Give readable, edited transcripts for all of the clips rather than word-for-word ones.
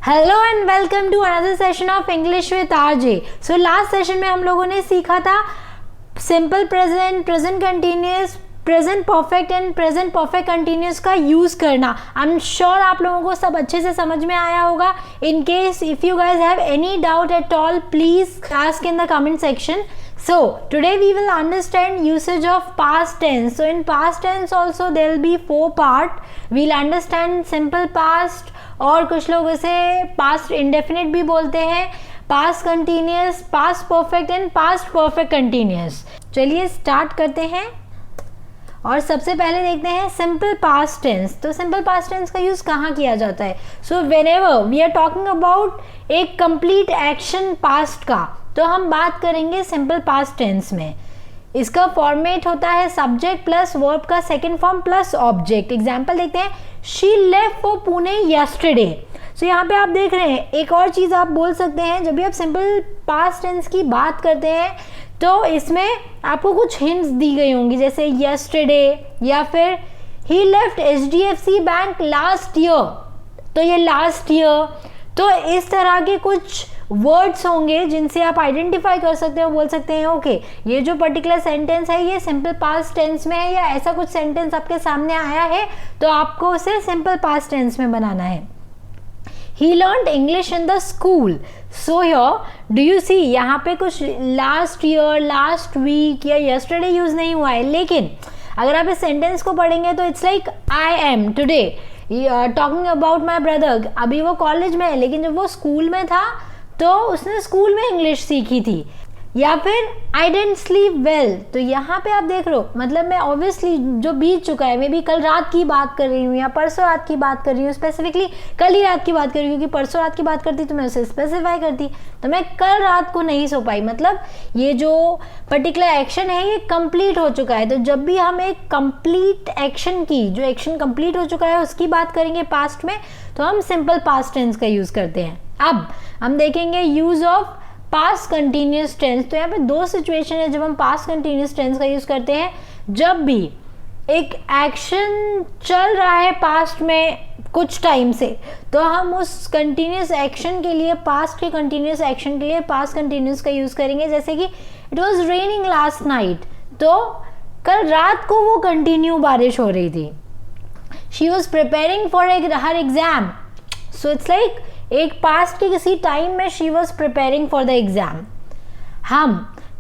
Hello and welcome to another session of English with RJ. So last session में हम लोगों ने सीखा था simple present, present continuous, present perfect and present perfect continuous का use करना। आई एम श्योर आप लोगों को सब अच्छे से समझ में आया होगा। In case if you guys have any doubt at all, please ask in the comment section. So today we will understand usage of past tense. So in past tense also there will be 4 part. We'll understand simple past और कुछ लोग इसे past indefinite भी बोलते हैं, past continuous, past perfect and past perfect continuous. चलिए start करते हैं और सबसे पहले देखते हैं सिंपल पास्ट टेंस. तो सिंपल पास्ट टेंस का यूज़ कहाँ किया जाता है? So whenever we are talking about एक कंप्लीट एक्शन पास्ट का, तो हम बात करेंगे सिंपल पास्ट टेंस में. इसका फॉर्मेट होता है सब्जेक्ट प्लस वर्ब का second form plus object. Example देखते हैं, she left for Pune yesterday. So यहाँ पे आप देख रहे हैं एक और चीज़ आप बोल सकते हैं. जब भी आप सिंपल पास्ट टेंस की बात करते हैं तो इसमें आपको कुछ हिंट्स दी गई होंगी, जैसे यस्टरडे या फिर he left HDFC bank last year. तो ये लास्ट ईयर, तो इस तरह के कुछ वर्ड्स होंगे जिनसे आप आइडेंटिफाई कर सकते हो, बोल सकते हैं ओके ये जो पर्टिकुलर सेंटेंस है ये सिंपल पास्ट टेंस में है, या ऐसा कुछ सेंटेंस आपके सामने आया है तो आपको उसे सिंपल पास्ट टेंस में बनाना है. He learned English in the school. So here, do you see यहाँ पे कुछ last year, last week या yesterday यूज़ नहीं हुआ है, लेकिन अगर आप इस सेंटेंस को पढ़ेंगे तो it's like I am today talking about my brother. अभी वो कॉलेज में है लेकिन जब वो स्कूल में था तो उसने स्कूल में इंग्लिश सीखी थी. या फिर आई डेंट स्लीप वेल. तो यहाँ पे आप देख रहे हो, मतलब मैं ऑब्वियसली जो बीत चुका है, मे बी कल रात की बात कर रही हूँ या परसों रात की बात कर रही हूँ, स्पेसिफिकली कल ही रात की बात कर रही हूँ, क्योंकि परसों रात की बात करती तो मैं उसे स्पेसिफाई करती. तो मैं कल रात को नहीं सो पाई, मतलब ये जो पर्टिकुलर एक्शन है ये कंप्लीट हो चुका है. तो जब भी हम एक कंप्लीट एक्शन की, जो एक्शन कंप्लीट हो चुका है उसकी बात करेंगे पास्ट में, तो हम सिंपल पास्ट टेंस का यूज़ करते हैं. अब हम देखेंगे use of past continuous tense. तो यहाँ पे 2 सिचुएशन है जब हम पास्ट कंटिन्यूस टेंस का यूज़ करते हैं. जब भी एक एक्शन चल रहा है पास्ट में कुछ टाइम से, तो हम उस कंटिन्यूस एक्शन के लिए, पास्ट के कंटिन्यूस एक्शन के लिए पास्ट कंटिन्यूस का यूज़ करेंगे. जैसे कि it was raining last night, तो कल रात को वो कंटिन्यू बारिश हो रही थी. She was preparing for her exam. So it's like एक पास्ट के किसी टाइम में she was preparing for the exam.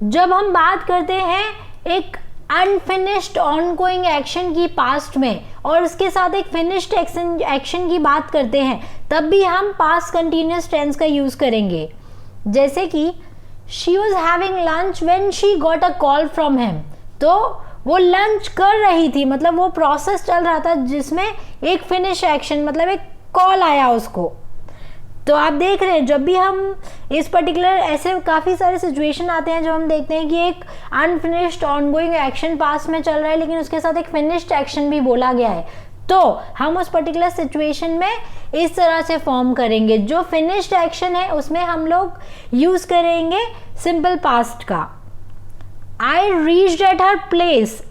जब हम बात करते हैं एक अनफिनिश्ड ऑनगोइंग एक्शन की पास्ट में और उसके साथ एक फिनिश्ड एक्शन की बात करते हैं, तब भी हम पास्ट कंटिन्यूस टेंस का यूज़ करेंगे. जैसे कि she was having lunch when she got a call from him. तो वो लंच कर रही थी, मतलब वो प्रोसेस चल रहा था जिसमें एक फिनिश एक्शन, मतलब एक कॉल आया उसको. तो आप देख रहे हैं जब भी हम इस पर्टिकुलर, ऐसे काफ़ी सारे सिचुएशन आते हैं जब हम देखते हैं कि एक अनफिनिश्ड ऑनगोइंग एक्शन पास में चल रहा है लेकिन उसके साथ एक फिनिश्ड एक्शन भी बोला गया है, तो हम उस पर्टिकुलर सिचुएशन में इस तरह से फॉर्म करेंगे. जो फिनिश्ड एक्शन है उसमें हम लोग यूज़ करेंगे सिंपल पास्ट का. I reached at her place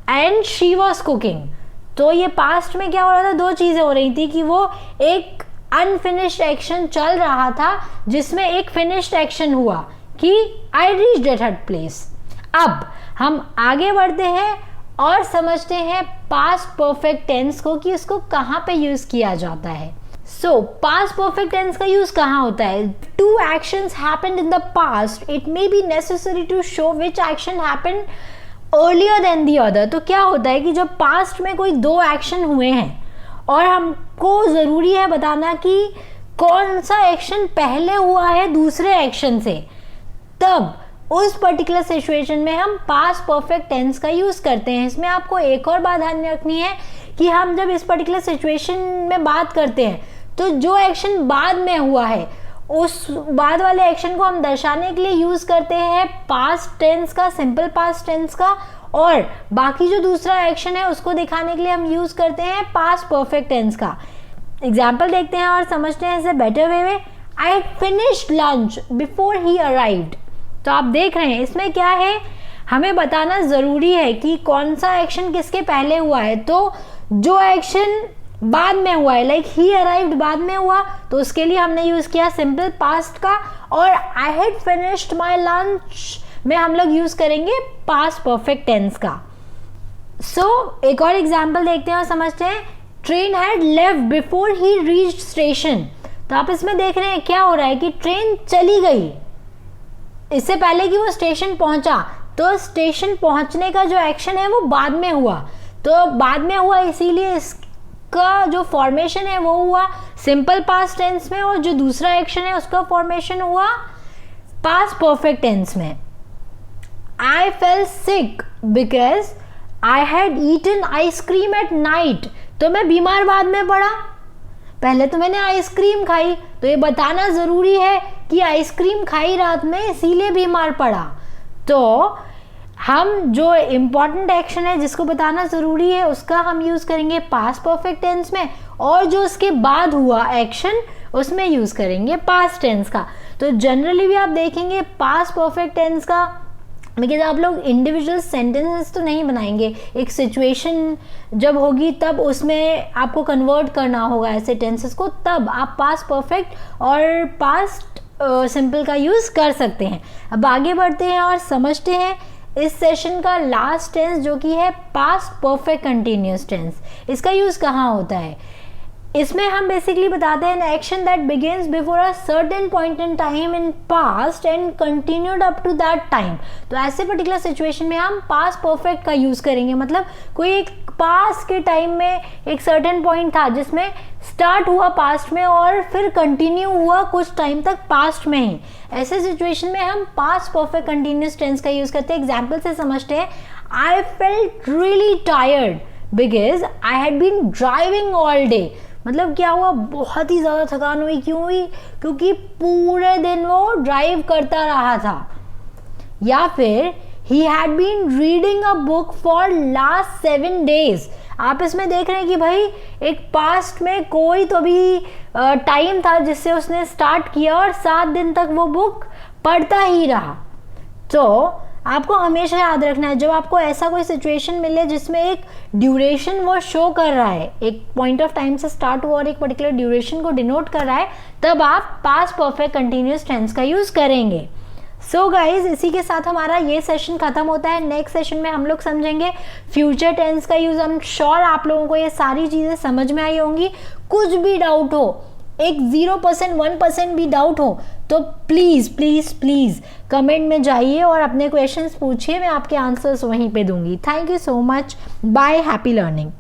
and she was cooking. तो ये पास्ट में क्या हो रहा था, 2 चीज़ें हो रही थी कि वो एक अनफिनिश्ड एक्शन चल रहा था जिसमें एक फिनिश्ड एक्शन हुआ कि I reached at her place. अब हम आगे बढ़ते हैं और समझते हैं पास्ट परफेक्ट टेंस को कि उसको कहाँ पे यूज़ किया जाता है. सो पास्ट परफेक्ट टेंस का यूज़ कहाँ होता है? 2 actions happened in the past. It may be necessary to show which action happened earlier than the other. तो क्या होता है कि जब पास्ट में कोई 2 एक्शन हुए हैं और हमको ज़रूरी है बताना कि कौन सा एक्शन पहले हुआ है दूसरे एक्शन से, तब उस पर्टिकुलर सिचुएशन में हम पास्ट परफेक्ट टेंस का यूज़ करते हैं. इसमें आपको एक और बात ध्यान रखनी है कि हम जब इस पर्टिकुलर सिचुएशन में बात करते हैं तो जो एक्शन बाद में हुआ है उस बाद वाले एक्शन को हम दर्शाने के लिए यूज़ करते हैं पास्ट टेंस का, सिंपल पास्ट टेंस का, और बाकी जो दूसरा एक्शन है उसको दिखाने के लिए हम यूज़ करते हैं पास्ट परफेक्ट टेंस का. एग्जाम्पल देखते हैं और समझते हैं इसे बेटर वे में. I had finished lunch before he arrived. तो आप देख रहे हैं इसमें क्या है, हमें बताना ज़रूरी है कि कौन सा एक्शन किसके पहले हुआ है. तो जो एक्शन बाद में हुआ है, लाइक ही अराइव्ड बाद में हुआ, तो उसके लिए हमने यूज किया सिंपल पास्ट का। और I had finished my lunch में हम लोग यूज करेंगे पास्ट परफेक्ट टेंस का। एक और एग्जाम्पल देखते हैं और समझते हैं। Train had left before he reached station. तो आप इसमें देख रहे हैं क्या हो रहा है कि ट्रेन चली गई इससे पहले कि वो स्टेशन पहुंचा, तो स्टेशन पहुंचने का जो एक्शन है वो बाद में हुआ। तो बाद में हुआ इसीलिए इसका जो फॉर्मेशन है वो हुआ सिंपल पास्ट टेंस में, और जो दूसरा एक्शन है उसका फॉर्मेशन हुआ पास्ट परफेक्ट टेंस में। I fell sick because I had eaten ice cream at night. तो मैं बीमार बाद में पड़ा, पहले तो मैंने आइसक्रीम खाई, तो ये बताना ज़रूरी है कि आइसक्रीम खाई रात में इसीलिए बीमार पड़ा। तो हम जो इम्पॉर्टेंट एक्शन है जिसको बताना ज़रूरी है उसका हम यूज़ करेंगे पास्ट परफेक्ट टेंस में, और जो उसके बाद हुआ एक्शन उसमें यूज़ करेंगे पास्ट टेंस का। तो जनरली भी आप देखेंगे पास्ट परफेक्ट टेंस का, लेकिन आप लोग इंडिविजुअल सेंटेंसेस तो नहीं बनाएंगे, एक सिचुएशन जब होगी तब उसमें आपको कन्वर्ट करना होगा ऐसे टेंसेस को, तब आप पास्ट परफेक्ट और पास्ट सिंपल का यूज़ कर सकते हैं। अब आगे बढ़ते हैं और समझते हैं इस सेशन का लास्ट टेंस जो कि है पास्ट परफेक्ट कंटिन्यूस टेंस। इसका यूज़ कहाँ होता है? इसमें हम बेसिकली बताते हैं an action that begins before a certain point in time in past and continued up to that time. तो ऐसे पर्टिकुलर सिचुएशन में हम पास्ट परफेक्ट का यूज़ करेंगे, मतलब कोई एक पास्ट के टाइम में एक सर्टेन पॉइंट था जिसमें स्टार्ट हुआ पास्ट में और फिर कंटिन्यू हुआ कुछ टाइम तक पास्ट में ही। ऐसे सिचुएशन में हम पास्ट परफेक्ट कंटिन्यूस टेंस का यूज़ करते हैं। एग्जाम्पल से समझते हैं। I felt really tired because I had been driving all day. मतलब क्या हुआ, बहुत ही ज़्यादा थकान हुई। क्यों हुई? क्योंकि पूरे दिन वो ड्राइव करता रहा था। या फिर he had been reading a book for last 7 days। आप इसमें देख रहे हैं कि भाई एक पास्ट में कोई तो भी टाइम था जिससे उसने स्टार्ट किया और 7 दिन तक वो बुक पढ़ता ही रहा। तो आपको हमेशा याद रखना है जब आपको ऐसा कोई सिचुएशन मिले जिसमें एक ड्यूरेशन वो शो कर रहा है, एक पॉइंट ऑफ टाइम से स्टार्ट हुआ और एक पर्टिकुलर ड्यूरेशन को डिनोट कर रहा है, तब आप पास्ट परफेक्ट कंटिन्यूस टेंस का यूज़ करेंगे। सो गाइज, इसी के साथ हमारा ये सेशन खत्म होता है। नेक्स्ट सेशन में हम लोग समझेंगे फ्यूचर टेंस का यूज़। आई एम श्योर आप लोगों को ये सारी चीज़ें समझ में आई होंगी। कुछ भी डाउट हो, एक 0% 1% भी डाउट हो तो प्लीज़ प्लीज़ प्लीज़ कमेंट में जाइए और अपने क्वेश्चंस पूछिए, मैं आपके आंसर्स वहीं पे दूंगी। Thank you so much, bye, happy learning.